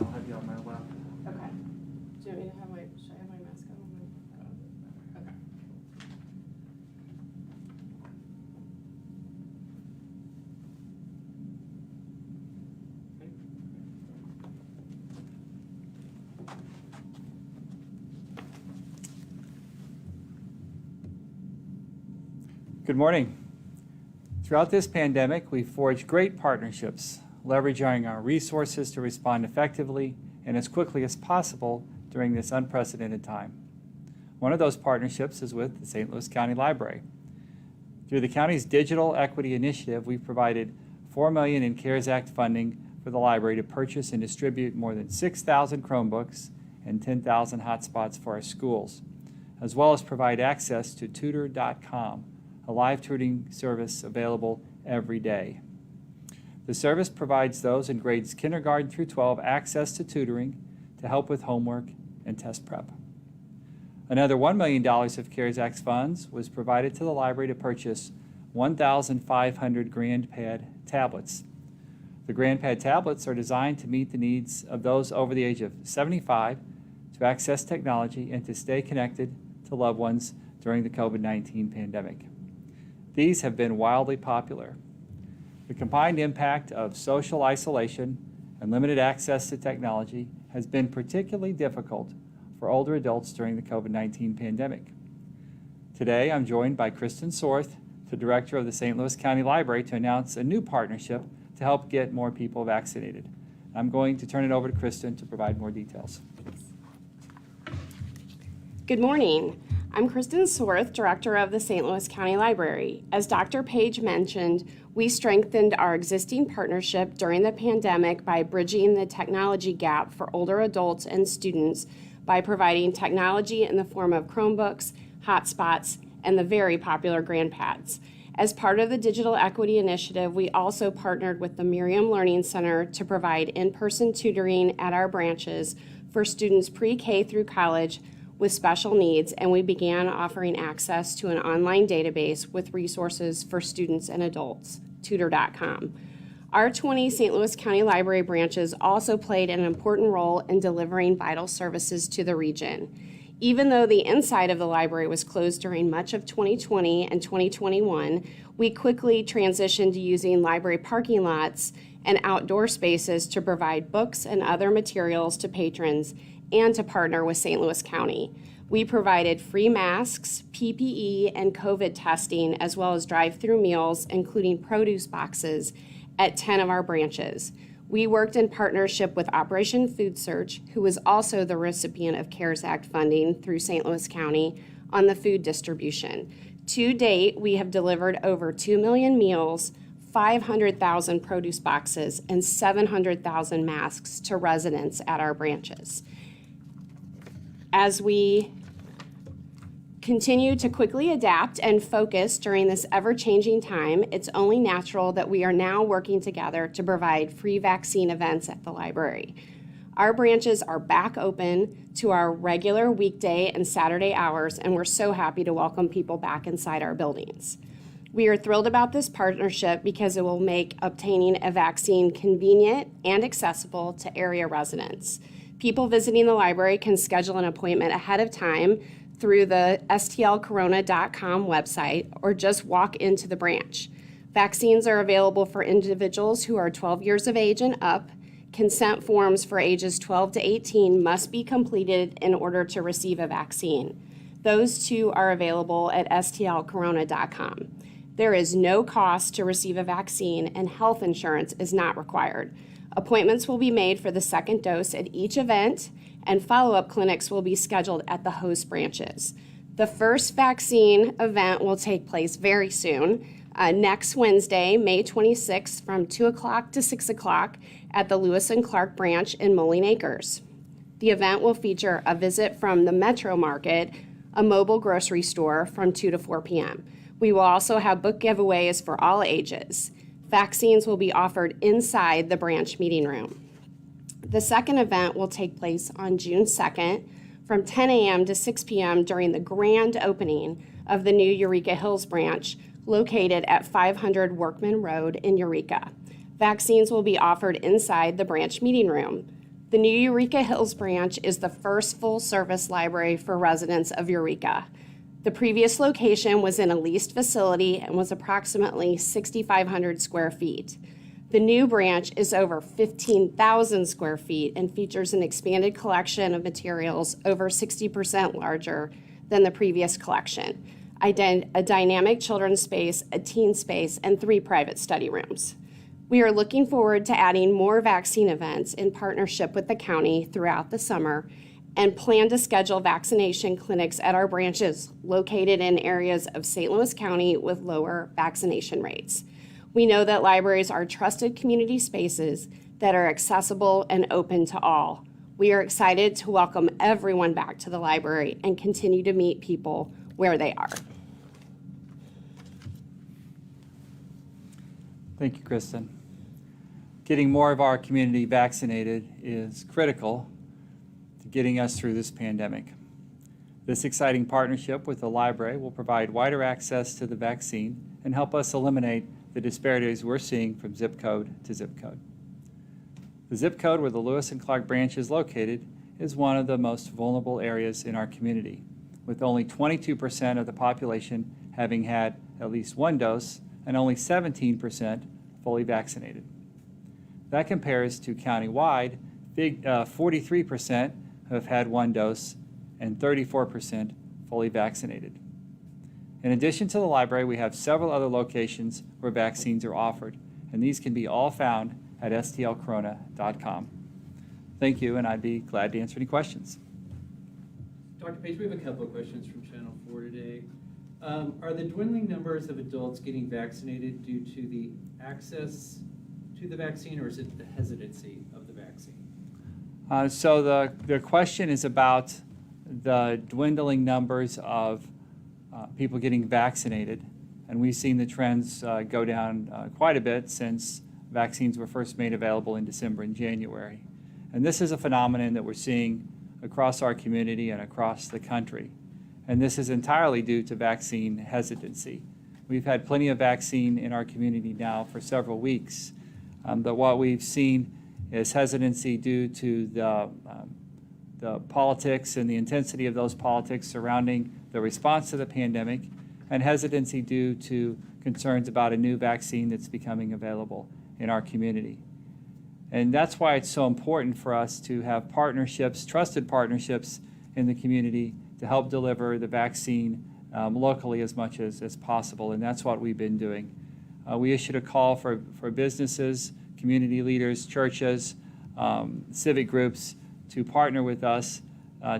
I'll have you on my left. Okay. Do you want me to have should I have my mask on? Okay. Good morning. Throughout this pandemic, we've forged great partnerships, leveraging our resources to respond effectively and as quickly as possible during this unprecedented time. One of those partnerships is with the St. Louis County Library. Through the county's Digital Equity Initiative, we've provided $4 million in CARES Act funding for the library to purchase and distribute more than 6,000 Chromebooks and 10,000 hotspots for our schools, as well as provide access to tutor.com, a live tutoring service available every day. The service provides those in grades kindergarten through 12 access to tutoring to help with homework and test prep. Another $1 million of CARES Act funds was provided to the library to purchase 1,500 GrandPad tablets. The GrandPad tablets are designed to meet the needs of those over the age of 75 to access technology and to stay connected to loved ones during the COVID-19 pandemic. These have been wildly popular. The combined impact of social isolation and limited access to technology has been particularly difficult for older adults during the COVID-19 pandemic. Today, I'm joined by Kristen Sorth, the director of the St. Louis County Library, to announce a new partnership to help get more people vaccinated. I'm going to turn it over to Kristen to provide more details. Good morning. I'm Kristen Sorth, Director of the St. Louis County Library. As Dr. Page mentioned, we strengthened our existing partnership during the pandemic by bridging the technology gap for older adults and students by providing technology in the form of Chromebooks, hotspots, and the very popular GrandPads. As part of the Digital Equity Initiative, we also partnered with the Miriam Learning Center to provide in-person tutoring at our branches for students pre-K through college with special needs, and we began offering access to an online database with resources for students and adults, tutor.com. Our 20 St. Louis County Library branches also played an important role in delivering vital services to the region. Even though the inside of the library was closed during much of 2020 and 2021, we quickly transitioned to using library parking lots and outdoor spaces to provide books and other materials to patrons and to partner with St. Louis County. We provided free masks, PPE, and COVID testing, as well as drive-through meals, including produce boxes, at 10 of our branches. We worked in partnership with Operation Food Search, who was also the recipient of CARES Act funding through St. Louis County, on the food distribution. To date, we have delivered over 2 million meals, 500,000 produce boxes, and 700,000 masks to residents at our branches. As we continue to quickly adapt and focus during this ever-changing time, it's only natural that we are now working together to provide free vaccine events at the library. Our branches are back open to our regular weekday and Saturday hours, and we're so happy to welcome people back inside our buildings. We are thrilled about this partnership because it will make obtaining a vaccine convenient and accessible to area residents. People visiting the library can schedule an appointment ahead of time through the stlcorona.com website or just walk into the branch. Vaccines are available for individuals who are 12 years of age and up. Consent forms for ages 12 to 18 must be completed in order to receive a vaccine. Those two are available at stlcorona.com. There is no cost to receive a vaccine, and health insurance is not required. Appointments will be made for the second dose at each event, and follow-up clinics will be scheduled at the host branches. The first vaccine event will take place very soon, next Wednesday, May 26th, from 2 o'clock to 6 o'clock at the Lewis-Clark branch in Moline Acres. The event will feature a visit from the MetroMarket, a mobile grocery store, from 2 to 4 p.m. We will also have book giveaways for all ages. Vaccines will be offered inside the branch meeting room. The second event will take place on June 2nd from 10 a.m. to 6 p.m. during the grand opening of the new Eureka Hills branch located at 500 Workman Road in Eureka. Vaccines will be offered inside the branch meeting room. The new Eureka Hills branch is the first full-service library for residents of Eureka. The previous location was in a leased facility and was approximately 6,500 square feet. The new branch is over 15,000 square feet and features an expanded collection of materials over 60% larger than the previous collection, a dynamic children's space, a teen space, and 3 private study rooms. We are looking forward to adding more vaccine events in partnership with the county throughout the summer and plan to schedule vaccination clinics at our branches located in areas of St. Louis County with lower vaccination rates. We know that libraries are trusted community spaces that are accessible and open to all. We are excited to welcome everyone back to the library and continue to meet people where they are. Thank you, Kristen. Getting more of our community vaccinated is critical to getting us through this pandemic. This exciting partnership with the library will provide wider access to the vaccine and help us eliminate the disparities we're seeing from zip code to zip code. The zip code where the Lewis and Clark branch is located is one of the most vulnerable areas in our community, with only 22% of the population having had at least 1 dose and only 17% fully vaccinated. That compares to countywide, 43% have had 1 dose and 34% fully vaccinated. In addition to the library, we have several other locations where vaccines are offered, and these can be all found at stlcorona.com. Thank you, and I'd be glad to answer any questions. Dr. Page, we have a couple of questions from Channel 4 today. Are the dwindling numbers of adults getting vaccinated due to the access to the vaccine, or is it the hesitancy of the vaccine? So the question is about the dwindling numbers of people getting vaccinated, and we've seen the trends go down quite a bit since vaccines were first made available in December and January. And this is a phenomenon that we're seeing across our community and across the country. And this is entirely due to vaccine hesitancy. We've had plenty of vaccine in our community now for several weeks. But what we've seen is hesitancy due to the politics and the intensity of those politics surrounding the response to the pandemic, and hesitancy due to concerns about a new vaccine that's becoming available in our community. And that's why it's so important for us to have partnerships, trusted partnerships in the community to help deliver the vaccine locally as much as possible, and that's what we've been doing. We issued a call for businesses, community leaders, churches, civic groups to partner with us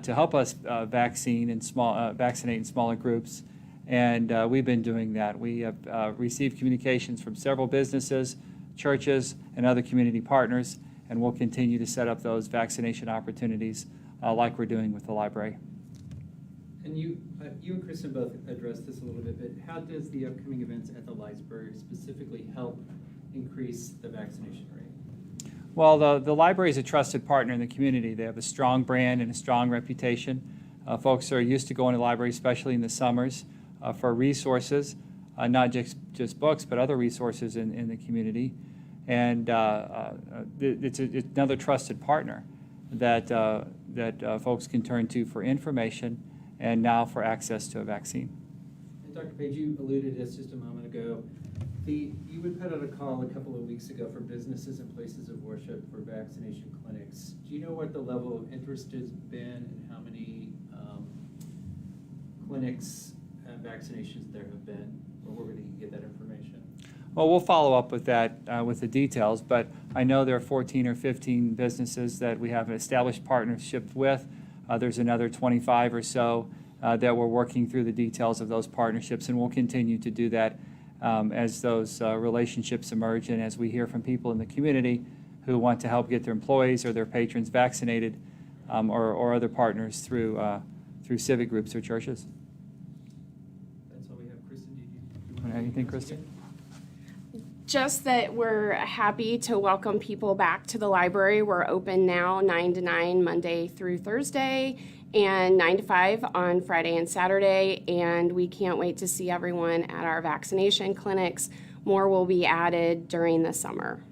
to help us vaccinate in smaller groups, and we've been doing that. We have received communications from several businesses, churches, and other community partners, and we'll continue to set up those vaccination opportunities like we're doing with the library. And you and Kristen both addressed this a little bit, but how does the upcoming events at the library specifically help increase the vaccination rate? Well, the library is a trusted partner in the community. They have a strong brand and a strong reputation. Folks are used to going to the library, especially in the summers, for resources, not just books, but other resources in the community. And it's another trusted partner that folks can turn to for information and now for access to a vaccine. And Dr. Page, you alluded to this just a moment ago. You would put out a call a couple of weeks ago for businesses and places of worship for vaccination clinics. Do you know what the level of interest has been and how many clinics and vaccinations there have been, or where would you get that information? Well, we'll follow up with that with the details, but I know there are 14 or 15 businesses that we have an established partnership with. There's another 25 or so that we're working through the details of those partnerships, and we'll continue to do that as those relationships emerge and as we hear from people in the community who want to help get their employees or their patrons vaccinated or other partners through civic groups or churches. That's all we have. Kristen, do you Want to add anything, Kristen? Just that we're happy to welcome people back to the library. We're open now 9 to 9 Monday through Thursday and 9 to 5 on Friday and Saturday, and we can't wait to see everyone at our vaccination clinics. More will be added during the summer.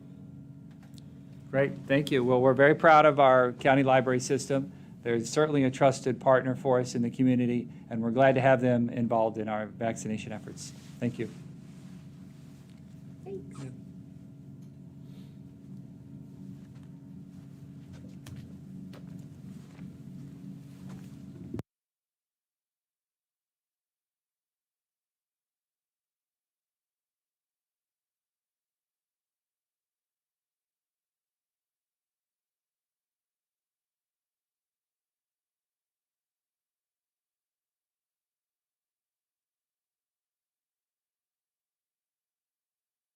Great, thank you. Well, we're very proud of our county library system. They're certainly a trusted partner for us in the community, and we're glad to have them involved in our vaccination efforts. Thank you. Thanks.